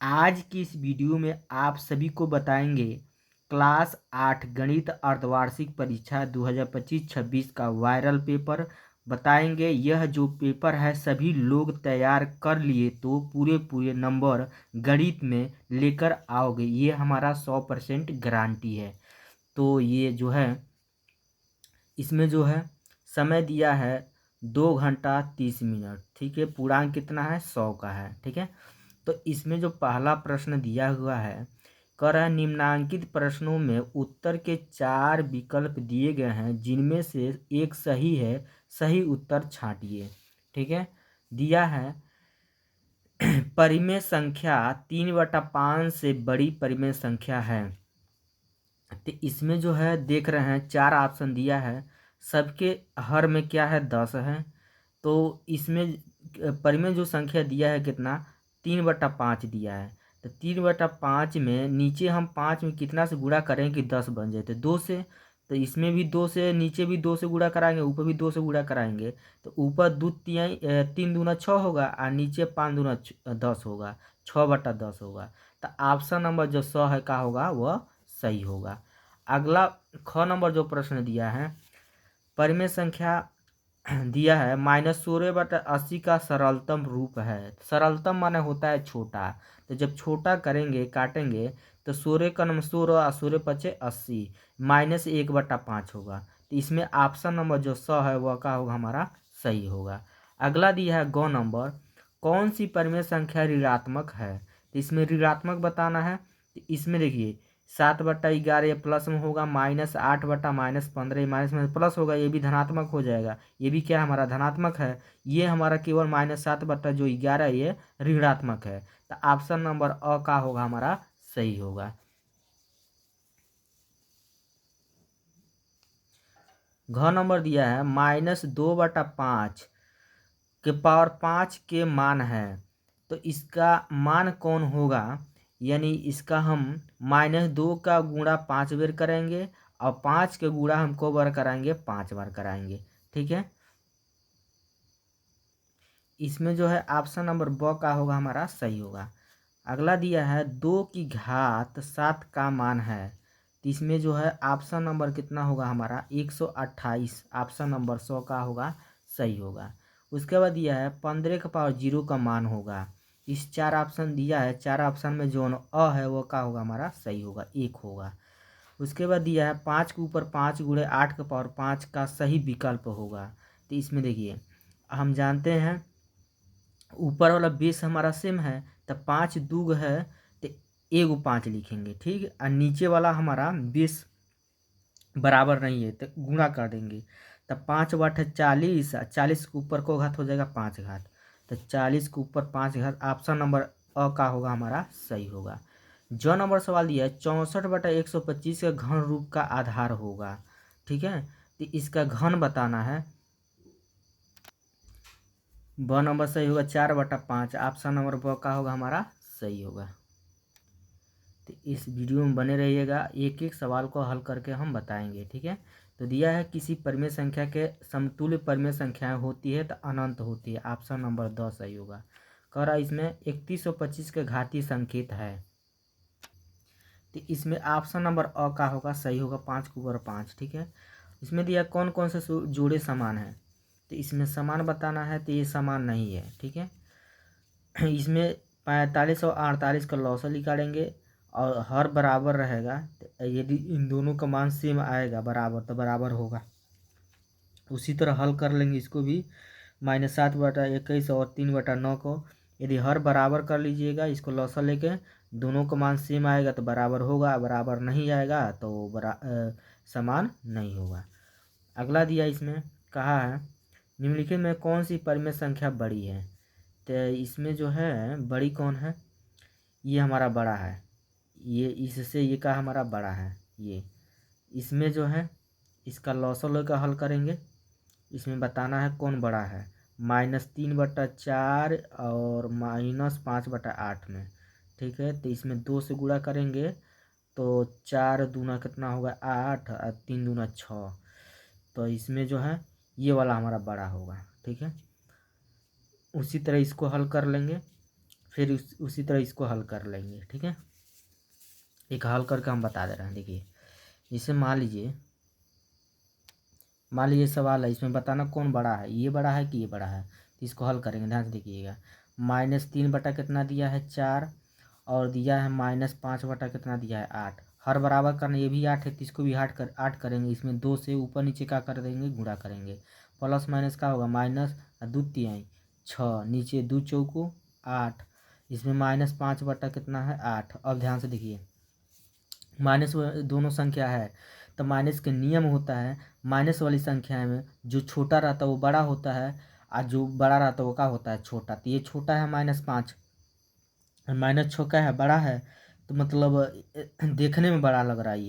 आज की इस वीडियो में आप सभी को बताएंगे क्लास 8 गणित अर्धवार्षिक परीक्षा 2025-26 का वायरल पेपर बताएंगे। यह जो पेपर है सभी लोग तैयार कर लिए तो पूरे पूरे नंबर गणित में लेकर आओगे, ये हमारा 100% गारंटी है। तो ये जो है इसमें जो है समय दिया है 2 घंटा 30 मिनट, ठीक है। पूर्णांक कितना है? 100 का है, ठीक है। तो इसमें जो पहला प्रश्न दिया हुआ है, कह रहा है निम्नांकित प्रश्नों में उत्तर के 4 विकल्प दिए गए हैं जिनमें से एक सही है, सही उत्तर छांटिए, ठीक है। दिया है परिमेय संख्या 3/5 से बड़ी परिमेय संख्या है। तो इसमें जो है देख रहे हैं 4 ऑप्शन दिया है, सबके हर में क्या है 10 है। तो इसमें परिमेय जो संख्या दिया है कितना, 3/5 दिया है। तो 3/5 में नीचे हम 5 में कितना से गुणा करें कि 10 बन जाए? तो 2 से। तो इसमें भी 2 से, नीचे भी 2 से गुणा कराएंगे, ऊपर भी 2 से गुणा कराएंगे। तो ऊपर 3 दूना 6 होगा और नीचे 5 दूना 10 होगा, 6/10 होगा। तो ऑप्शन नंबर जो 100 है का होगा वह सही होगा। अगला ख नंबर जो प्रश्न दिया है, परिमेय संख्या दिया है -16/80 का सरलतम रूप है। सरलतम माने होता है छोटा। तो जब छोटा करेंगे काटेंगे तो 16 का नंबर 16 और 16×5 = 80, -1/5 होगा। तो इसमें ऑप्शन नंबर जो 100 है वह का होगा हमारा सही होगा। अगला दिया है ग नंबर, कौन सी परिमेय संख्या ऋणात्मक है? तो इसमें ऋणात्मक बताना है। तो इसमें देखिए 7/11 ये प्लस में होगा, -8/-15 माइनस में प्लस होगा, ये भी धनात्मक हो जाएगा। ये भी क्या हमारा धनात्मक है। ये हमारा केवल -7/11 ये ऋणात्मक है। तो ऑप्शन नंबर अ का होगा हमारा सही होगा। घ नंबर दिया है -2/5 के पावर 5 के मान है। तो इसका मान कौन होगा? यानी इसका हम -2 का गुणा 5 बार करेंगे और 5 के गुणा हमको बार कराएंगे 5 बार कराएंगे, ठीक है। इसमें जो है ऑप्शन नंबर ब का होगा हमारा सही होगा। अगला दिया है 2 की घात 7 का मान है। तो इसमें जो है ऑप्शन नंबर कितना होगा हमारा 128, ऑप्शन नंबर 100 का होगा सही होगा। उसके बाद दिया है 15 का पावर 0 का मान होगा। इस 4 ऑप्शन दिया है, 4 ऑप्शन में जो अ है वो का होगा हमारा सही होगा, 1 होगा। उसके बाद दिया है 5 के ऊपर 5 गुणे 8 का पावर 5 का सही विकल्प होगा। तो इसमें देखिए हम जानते हैं ऊपर वाला बेस हमारा सेम है, तो 5 दूग है तो 1 5 लिखेंगे, ठीक है। और नीचे वाला हमारा बेस बराबर नहीं है तो गुणा कर देंगे। तो 5/40, 40 के ऊपर को घात हो जाएगा 5 घात। तो 40 के ऊपर 5 घात, ऑप्शन नंबर अ का होगा हमारा सही होगा। जो नंबर सवाल दिया है 64/125 का घन रूप का आधार होगा, ठीक है। तो इसका घन बताना है। ब नंबर सही होगा 4/5, ऑप्शन नंबर ब का होगा हमारा सही होगा। तो इस वीडियो में बने रहिएगा, एक एक सवाल को हल करके हम बताएंगे, ठीक है। तो दिया है किसी परिमेय संख्या के समतुल्य परिमेय संख्याएं होती है तो अनंत होती है, ऑप्शन नंबर 10 सही होगा। कह रहा है इसमें 3125 के घातीय संकेत है। तो इसमें ऑप्शन नंबर अ का होगा सही होगा, 5 के ऊपर 5, ठीक है। इसमें दिया कौन कौन से जोड़े समान है। तो इसमें समान बताना है, तो ये समान नहीं है, ठीक है। इसमें 45 और 48 का लॉस निकालेंगे और हर बराबर रहेगा। तो यदि इन दोनों का मान सेम आएगा बराबर तो बराबर होगा। उसी तरह हल कर लेंगे इसको भी, -7/21 और 3/9 को यदि हर बराबर कर लीजिएगा, इसको लॉस लेके दोनों का मान सेम आएगा तो बराबर होगा, बराबर नहीं आएगा तो समान नहीं होगा। अगला दिया इसमें कहा है निम्नलिखित में कौन सी परिमेय संख्या बड़ी है। तो इसमें जो है बड़ी कौन है, ये हमारा बड़ा है, ये इससे ये का हमारा बड़ा है ये। इसमें जो है इसका लॉसल का हल करेंगे। इसमें बताना है कौन बड़ा है, -3/4 और -5/8 में, ठीक है। तो इसमें 2 से गुणा करेंगे तो 4 दूना कितना होगा 8 और 3 दूना 6। तो इसमें जो है ये वाला हमारा बड़ा होगा, ठीक है। उसी तरह इसको हल कर लेंगे। फिर उसी तरह इसको हल कर लेंगे। ठीक है, एक हल करके हम बता दे रहे हैं। देखिए जैसे मान लीजिए सवाल है, इसमें बताना कौन बड़ा है, ये बड़ा है कि ये बड़ा है। तो इसको हल करेंगे, ध्यान से देखिएगा। -3 बटा कितना दिया है 4, और दिया है -5 बटा कितना दिया है 8। हर बराबर करना, ये भी 8 है तो इसको भी 8 करेंगे। इसमें 2 से ऊपर नीचे क्या कर देंगे, गुणा करेंगे। प्लस माइनस क्या होगा, माइनस 2 तिहाई 6, नीचे 2 चौको 8, इसमें -5 बटा कितना है 8। अब ध्यान से देखिए, माइनस दोनों संख्या है तो माइनस के नियम होता है, माइनस वाली संख्या में जो छोटा रहता है वो बड़ा होता है, और जो बड़ा रहता है वो क्या होता है, छोटा। तो ये छोटा है -5, -6 का है, बड़ा है, तो मतलब देखने में बड़ा लग रहा है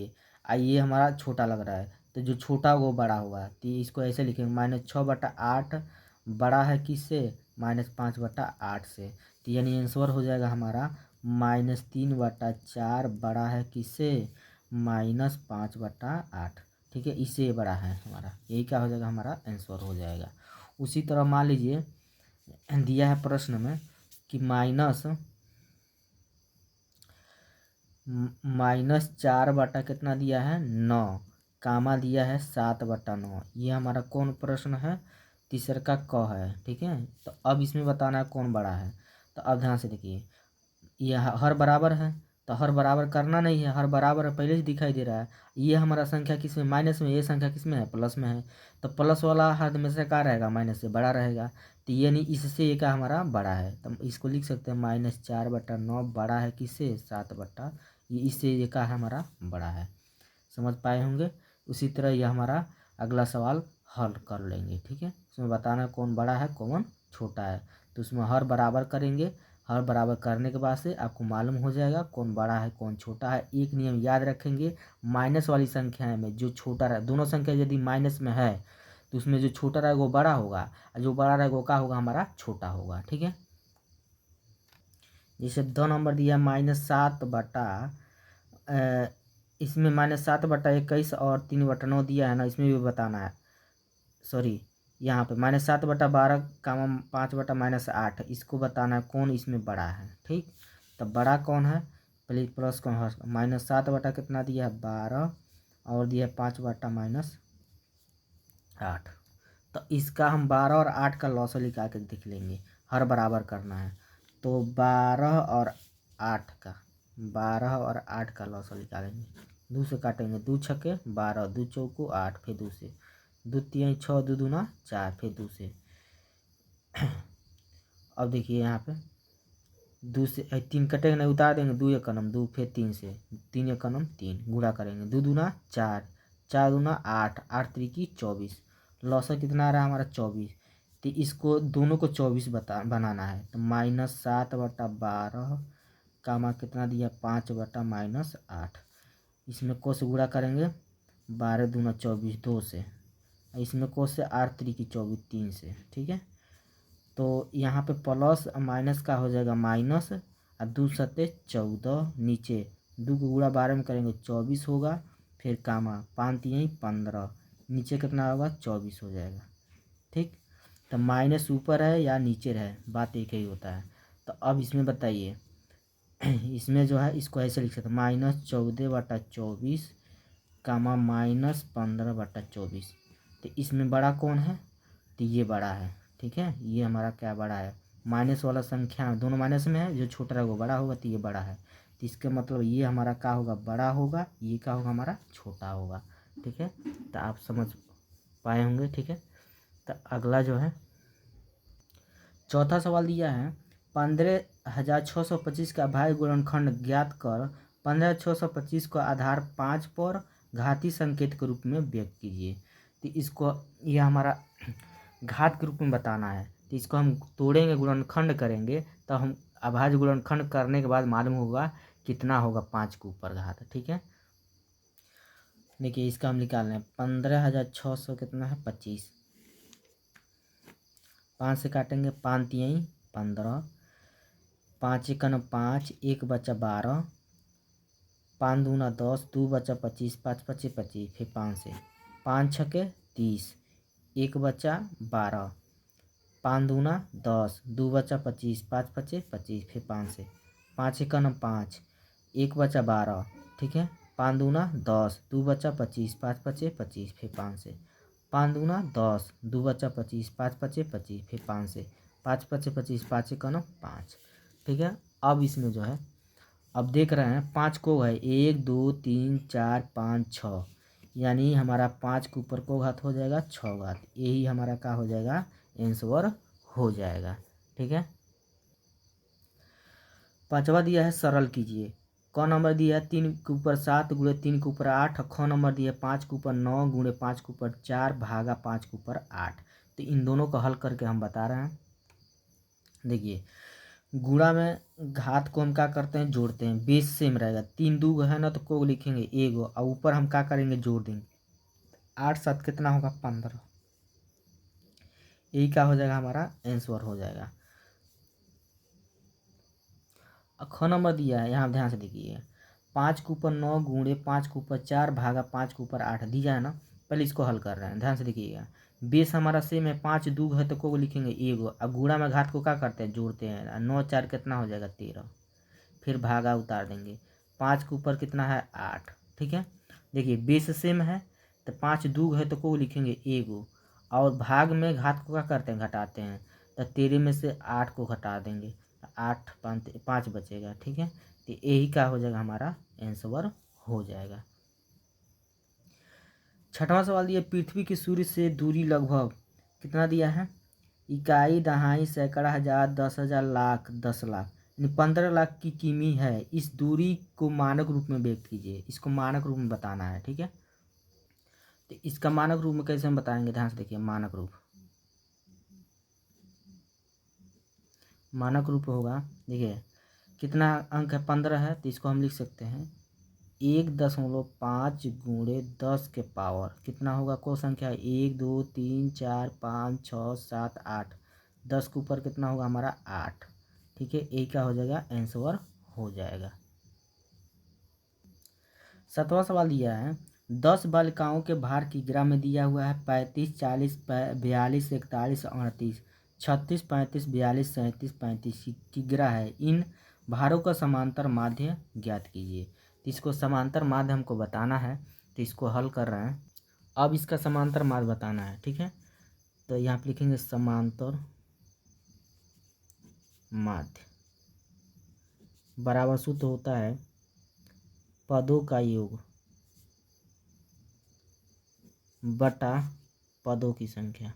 ये हमारा छोटा लग रहा है, तो जो छोटा वो बड़ा होगा। तो इसको ऐसे लिखेंगे, -6 बटा 8 बड़ा है किससे, -5 बटा 8 से। तो यानी आंसर हो जाएगा हमारा -3 बटा 4 बड़ा है किससे, -5 बटा 8। ठीक है, इससे बड़ा है हमारा, यही क्या हो जाएगा, हमारा आंसर हो जाएगा। उसी तरह मान लीजिए दिया है प्रश्न में कि -4 बटा कितना दिया है 9, कामा दिया है 7 बटा 9। ये हमारा कौन प्रश्न है, तीसरा का क है। ठीक है, तो अब इसमें बताना है कौन बड़ा है। तो अब ध्यान से देखिए, यह हर बराबर है तो हर बराबर करना नहीं है, हर बराबर पहले से दिखाई दे रहा है। ये हमारा संख्या किस में, माइनस में, ये संख्या किस में है, प्लस में है। तो प्लस वाला हाथ में से क्या रहेगा, माइनस से बड़ा रहेगा। तो ये नहीं, इससे ये का हमारा बड़ा है, तो इसको लिख सकते हैं -4 बटा 9 बड़ा है किससे, 7 बटा, ये इससे ये का हमारा बड़ा है। समझ पाए होंगे। उसी तरह ये हमारा अगला सवाल हल कर लेंगे। ठीक है, इसमें बताना कौन बड़ा है कौन छोटा है। तो उसमें हर बराबर करेंगे, हर बराबर करने के बाद से आपको मालूम हो जाएगा कौन बड़ा है कौन छोटा है। एक नियम याद रखेंगे, माइनस वाली संख्या में जो छोटा रहे, दोनों संख्या यदि माइनस में है तो उसमें जो छोटा रहेगा वो बड़ा होगा, और जो बड़ा रहेगा वो क्या होगा, हमारा छोटा होगा। ठीक है, जैसे 2 नंबर दिया -7 बटा इसमें -7 बटा 21 और 3 बटा 9 दिया है ना, इसमें भी बताना है। सॉरी, यहाँ पे -7 बटा 12 कामा 5 बटा -8, इसको बताना है कौन इसमें बड़ा है। ठीक, तब बड़ा कौन है, पहले प्लस कौन है, -7 बटा कितना दिया है 12, और दिया है 5 बटा -8। तो इसका हम 12 और 8 का लॉस निकाल के देख लेंगे, हर बराबर करना है। तो 12 और 8 का, 12 और 8 का लॉस निकालेंगे, 2 से काटेंगे, 2 छक्के 12, 2 चौको 8, फिर 2 से, 2 तिहाई 6, 2 दूना 4, फिर 2 से। अब देखिए यहाँ पे 2 से 3 कटेंगे नहीं, उतार देंगे, 2 एकनम 2, फिर 3 से, 3 एकनम 3, गुणा करेंगे, 2 दूना 4, 4 दूना 8, 8 त्रिकी 24, लौसा कितना आ रहा है हमारा 24। तो इसको दोनों को 24 बनाना है। तो -7 बटा 12 कामा कितना दिया 5 बटा -8, इसमें को से गुणा करेंगे, 12 दूना 24 2 से, इसमें को से 8 त्रिकी 24 3 से। ठीक है, तो यहाँ पे प्लस माइनस का हो जाएगा माइनस, और 2 सत्ते 14, नीचे 2 को गुणा 12 में करेंगे 24 होगा, फिर कामा 5 तिहाई 15, नीचे कितना होगा 24 हो जाएगा। ठीक, तो माइनस ऊपर है या नीचे रहे, बात एक ही होता है। तो अब इसमें बताइए, इसमें जो है इसको ऐसे लिख सकते हैं, -14 बटा 24 कामा -15 बटा 24। तो इसमें बड़ा कौन है, तो ये बड़ा है। ठीक है, ये हमारा क्या बड़ा है, माइनस वाला संख्या दोनों माइनस में है, जो छोटा रहेगा वो बड़ा होगा, तो ये बड़ा है। तो इसका मतलब ये हमारा क्या होगा, बड़ा होगा, ये क्या होगा हमारा छोटा होगा। ठीक है, तो आप समझ पाए होंगे। ठीक है, तो अगला जो है चौथा सवाल दिया है, 15,625 का भाज्य गुणनखंड ज्ञात कर 15,625 को आधार 5 पर घाती संकेत के रूप में व्यक्त कीजिए। तो इसको, यह हमारा घात के रूप में बताना है। तो इसको हम तोड़ेंगे, गुणनखंड करेंगे, तो हम अभाज्य गुणनखंड करने के बाद मालूम होगा कितना होगा 5 के ऊपर घात। ठीक है, देखिए इसका हम निकाल रहे हैं, 15,600 कितना है 25, 5 से काटेंगे, 5 तिहाई 15, 5 एकन 5, 1 बचा 12, 5 दूना 10, 2 बचा 25, 5 पचे 25, फिर 5 से, 5 छके 30, 1 बचा 12, 5 दूना 10, 2 बचा 25, 5 पचे 25, फिर 5 से 5 एक नम 5, 1 बचा 12, ठीक है। 5 दूना 10, 2 बचा 25, 5 पचे 25, फिर 5 से 5 दूना 10, 2 बचा 25, 5 पचे 25, फिर 5 से 5 पचे 25, 5 एक नम 5, ठीक है। अब इसमें जो है अब देख रहे हैं 5 को है 1 2 3 4 5 6, यानी हमारा 5 के ऊपर को घात हो जाएगा 6 घात, यही हमारा क्या हो जाएगा आंसर हो जाएगा, ठीक है। पांचवा दिया है सरल कीजिए। क नंबर दिया है 3 के ऊपर 7 गुणे 3 के ऊपर 8, ख नंबर दिया है 5 के ऊपर 9 गुणे 5 के ऊपर 4 भागा 5 के ऊपर 8। तो इन दोनों को हल करके हम बता रहे हैं। देखिए गुणा में घात को हम क्या करते हैं जोड़ते हैं, बेस सेम रहेगा, 3 2 है ना तो को लिखेंगे एगो और ऊपर हम क्या करेंगे जोड़ देंगे, 8 7 कितना होगा 15, यही क्या हो जाएगा हमारा आंसर हो जाएगा। ख नंबर दिया है, यहाँ ध्यान से देखिए 5 के ऊपर 9 गुणे 5 के ऊपर 4 भागा 5 के ऊपर 8 दिया है ना। पहले इसको हल कर रहे हैं, ध्यान से देखिएगा। बेस हमारा सेम है, 5 2 है तो को लिखेंगे एगो, अब गुणा में घात को क्या करते हैं जोड़ते हैं, 9 4 कितना हो जाएगा 13, फिर भागा उतार देंगे, 5 के ऊपर कितना है 8, ठीक है। देखिए बेस सेम है तो 5 2 है तो को लिखेंगे एगो, और भाग में घात को क्या करते हैं घटाते हैं, तो 13 में से 8 को घटा देंगे, 8 5 बचेगा, ठीक है। तो यही क्या हो जाएगा हमारा आंसर हो जाएगा। छठवां सवाल दिया पृथ्वी की सूर्य से दूरी लगभग कितना दिया है, इकाई दहाई सैकड़ा हजार 10,000 लाख 10 लाख, यानी 15 लाख की किमी है। इस दूरी को मानक रूप में व्यक्त कीजिए, इसको मानक रूप में बताना है, ठीक है। तो इसका मानक रूप में कैसे हम बताएंगे, ध्यान से देखिए। मानक रूप होगा, देखिए कितना अंक है 15 है, तो इसको हम लिख सकते हैं 1.5 गुणे 10 के पावर कितना होगा, को संख्या 1 2 3 4 5 6 7 8, 10 के ऊपर कितना होगा हमारा 8, ठीक है। यही क्या हो जाएगा आंसर हो जाएगा। सातवां सवाल दिया है 10 बालिकाओं के भार की ग्राम में दिया हुआ है 35 40 42 41 38 36 35 42 37 35 की ग्रा है। इन भारों का समांतर माध्य ज्ञात कीजिए। तो इसको समांतर माध्य हमको बताना है, तो इसको हल कर रहे हैं। अब इसका समांतर माध्य बताना है, ठीक है। तो यहाँ पे लिखेंगे समांतर माध्य बराबर सूत्र होता है पदों का योग बटा पदों की संख्या।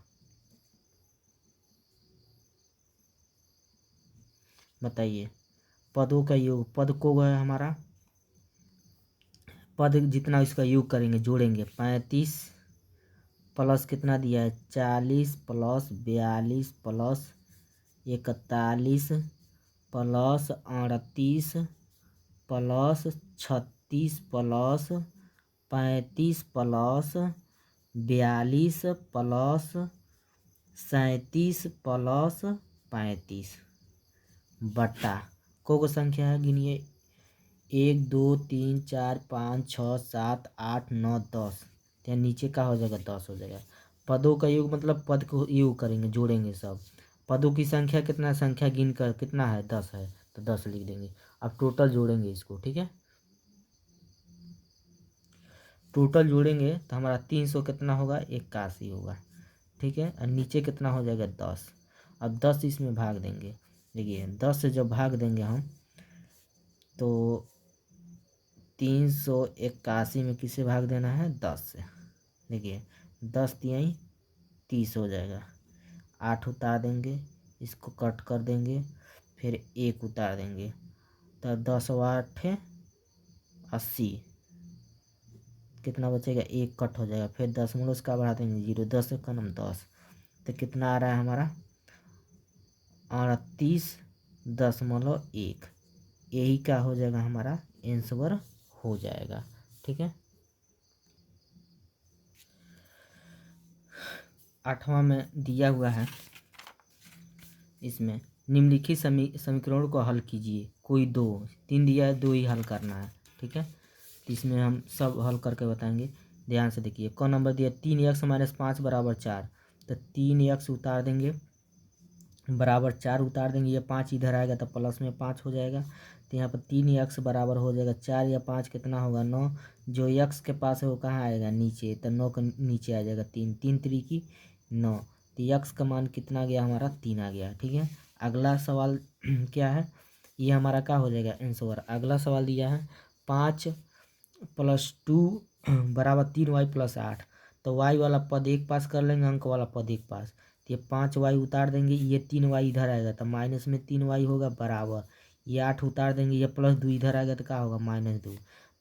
बताइए पदों का योग, पद को है हमारा, पद जितना इसका योग करेंगे जोड़ेंगे, 35 प्लस कितना दिया है 40 plus 42 plus 41 plus 38 plus 36 plus 35 plus 42 plus 37 plus 35 बटा को संख्या है गिनिए 1 2 3 4 5 6 7 8 9 10, तो नीचे का हो जाएगा 10 हो जाएगा। पदों का योग मतलब पद को योग करेंगे जोड़ेंगे सब, पदों की संख्या कितना, संख्या गिन कर कितना है 10 है तो 10 लिख देंगे। अब टोटल जोड़ेंगे इसको, ठीक है। टोटल जोड़ेंगे तो हमारा 300 कितना होगा 81 होगा, ठीक है। और नीचे कितना हो जाएगा 10। अब 10 इसमें भाग देंगे, देखिए 10 से जब भाग देंगे हम तो 381 में किसे भाग देना है 10 से, देखिए 10 तिहाई 30 हो जाएगा, 8 उतार देंगे, इसको कट कर देंगे, फिर 1 उतार देंगे, तो 10 8 80, कितना बचेगा 1 कट हो जाएगा, फिर 10 उसका बढ़ा देंगे 0, 10 का नाम 10, तो कितना आ रहा है हमारा 38.1, यही क्या हो जाएगा हमारा आंसर हो जाएगा, ठीक है। 8वां में दिया हुआ है, इसमें निम्नलिखित समीकरणों को हल कीजिए। कोई 2 3 दिया है, 2 ही हल करना है, ठीक है। तो इसमें हम सब हल करके बताएंगे, ध्यान से देखिए। क नंबर दिया 3x - 5 = 4, तो 3x उतार देंगे, बराबर 4 उतार देंगे, ये 5 इधर आएगा तो प्लस में 5 हो जाएगा। तो यहाँ पर 3x बराबर हो जाएगा 4 या 5 कितना होगा 9। जो x के पास है वो कहाँ आएगा नीचे, तो 9 का नीचे आ जाएगा 3, 3 3 9। तो x का मान कितना आ गया हमारा 3 आ गया। ठीक है, अगला सवाल क्या है, ये हमारा क्या हो जाएगा आंसर। अगला सवाल दिया है 5 + 2 बराबर 3y + 8। तो y वाला पद एक पास कर लेंगे, अंक वाला पद एक पास। तो ये 5y उतार देंगे, ये 3y इधर आएगा तो माइनस में 3y होगा बराबर। ये 8 उतार देंगे, ये +2 इधर आएगा तो क्या होगा -2।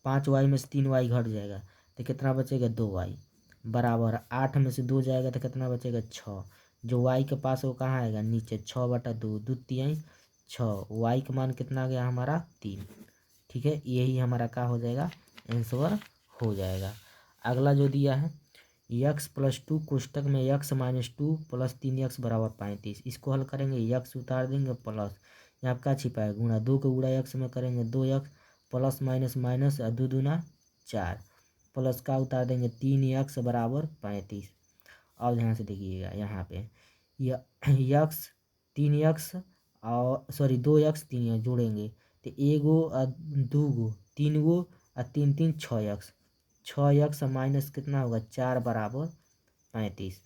5y में से 3y घट जाएगा तो कितना बचेगा 2y बराबर। 8 में से 2 जाएगा तो कितना बचेगा 6। जो y के पास है वो कहाँ आएगा नीचे, 6/2, 2 3 6। y का मान कितना आ गया हमारा 3। ठीक है, यही हमारा क्या हो जाएगा आंसर हो जाएगा। अगला जो दिया है x + 2 कोष्टक में x - 2 + 3x बराबर 35। इसको हल करेंगे, x उतार देंगे प्लस, यहाँ क्या छिपा है गुणा, 2 को गुणा x में करेंगे 2x प्लस माइनस माइनस 2 दूना 4 प्लस का उतार देंगे 3x बराबर 35। और ध्यान से देखिएगा यहाँ पे x 3x और सॉरी 2x 3x जोड़ेंगे तो 1 और 2 3 और 3 3 6x 6x माइनस कितना होगा 4 बराबर 35।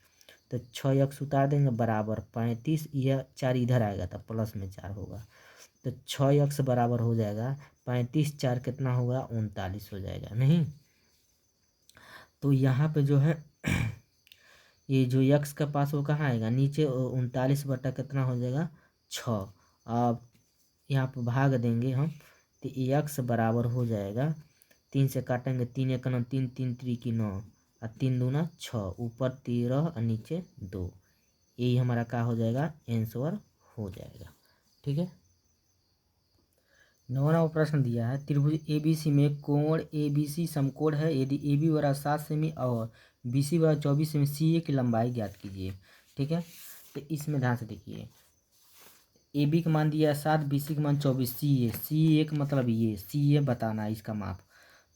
तो 6x उतार देंगे बराबर 35, यह 4 इधर आएगा तो प्लस में 4 होगा। तो 6x बराबर हो जाएगा 35, 4 कितना होगा 39 हो जाएगा नहीं। तो यहाँ पे जो है ये जो x का पास वो कहाँ आएगा नीचे, 39 बटा कितना हो जाएगा 6। अब यहाँ पर भाग देंगे हम तो x बराबर हो जाएगा 3 से काटेंगे 3 1 9 3 3 3 9 और 3 दूना 6 ऊपर 13 और नीचे 2। यही हमारा क्या हो जाएगा आंसर हो जाएगा। ठीक है, 9वां प्रश्न दिया है त्रिभुज ABC में कोण ABC समकोण है यदि AB बराबर 7 सेमी और BC बराबर 24 सेमी, CA की लंबाई ज्ञात कीजिए। ठीक है, तो इसमें ध्यान से देखिए, AB का मान दिया है 7, BC का मान 24, CA का मतलब ये CA बताना है इसका माप।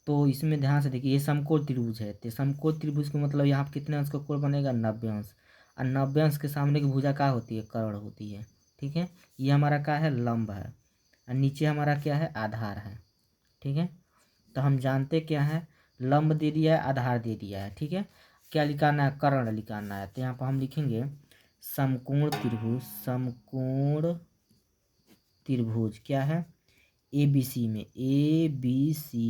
तो इसमें ध्यान से देखिए, ये समकोण त्रिभुज है तो समकोण त्रिभुज का मतलब यहाँ पर कितने अंश का कोण बनेगा 90 अंश। और 90 अंश के सामने की भुजा क्या होती है कर्ण होती है। ठीक है, ये हमारा क्या है लंब है और नीचे हमारा क्या है आधार है। ठीक है, तो हम जानते क्या है लंब दे दिया है आधार दे दिया है। ठीक है, क्या लिखाना है कर्ण लिखाना है। तो यहाँ पर हम लिखेंगे समकोण त्रिभुज, समकोण त्रिभुज क्या है ABC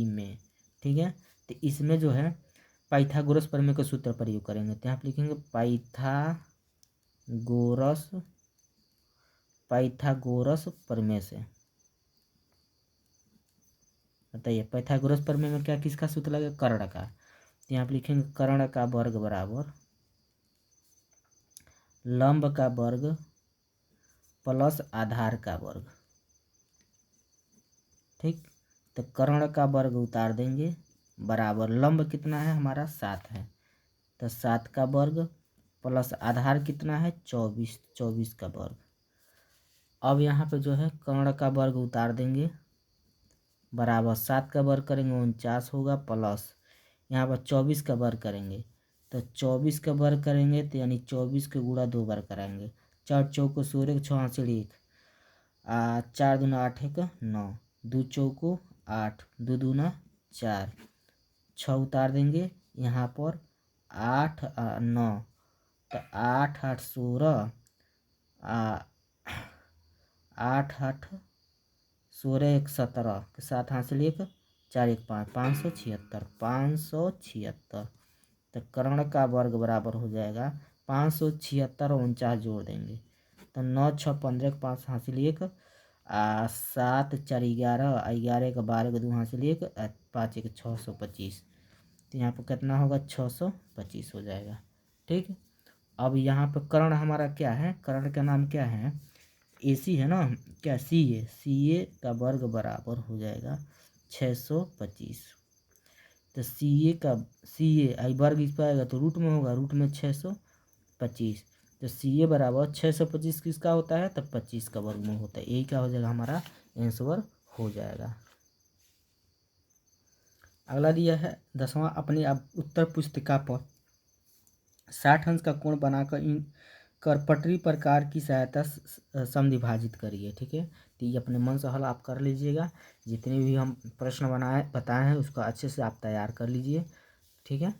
में। ठीक है, तो इसमें जो है पाइथागोरस प्रमेय का सूत्र प्रयोग करेंगे। तो यहाँ पर लिखेंगे पाइथागोरस प्रमेय से। बताइए पाइथागोरस प्रमेय में क्या किसका सूत्र लगेगा कर्ण का। तो यहाँ पे लिखेंगे कर्ण का वर्ग बराबर लंब का वर्ग प्लस आधार का वर्ग। ठीक, तो कर्ण का वर्ग उतार देंगे बराबर लंब कितना है हमारा 7 है तो 7 का वर्ग प्लस आधार कितना है 24, 24 का वर्ग। अब यहाँ पे जो है कर्ण का वर्ग उतार देंगे बराबर 7 का वर्ग करेंगे 49 होगा प्लस यहाँ पर 24 का वर्ग करेंगे तो 24 का वर्ग करेंगे तो यानी 24 के गुणा 2 बार कराएंगे। 4 चौको 16 6 हाथ 1 4 दूना 8 1 9 2 चौको 8 2 दूना 4 6 उतार देंगे यहाँ पर 8 9 तो 8 8 16 8 8 16 1 17 के साथ हाथ से 1 4 1 5 576 576। तो कर्ण का वर्ग बराबर हो जाएगा 576 और 49 जोड़ देंगे तो 9 6 15 5 हासिल 1 7 4 11 11 का 12 का 2 हासिल 1 5 1 625। तो यहाँ पर कितना होगा 625 हो जाएगा। ठीक, अब यहाँ पर कर्ण हमारा क्या है कर्ण का नाम क्या है AC है ना, क्या CA का वर्ग बराबर हो जाएगा 625। तो CA आई वर्ग इस पर आएगा तो रूट में होगा, रूट में 625। तो CA बराबर 625 किसका होता है तब 25 का वर्गमूल होता है। यही क्या हो जाएगा हमारा आंसर हो जाएगा। अगला दिया है 10वां, अपनी उत्तर पुस्तिका पर 60 अंश का कोण बनाकर इन करपटरी प्रकार की सहायता समद्विभाजित करिए। ठीक है, तो ये अपने मन से हल आप कर लीजिएगा। जितने भी हम प्रश्न बताए हैं उसका अच्छे से आप तैयार कर लीजिए। ठीक है।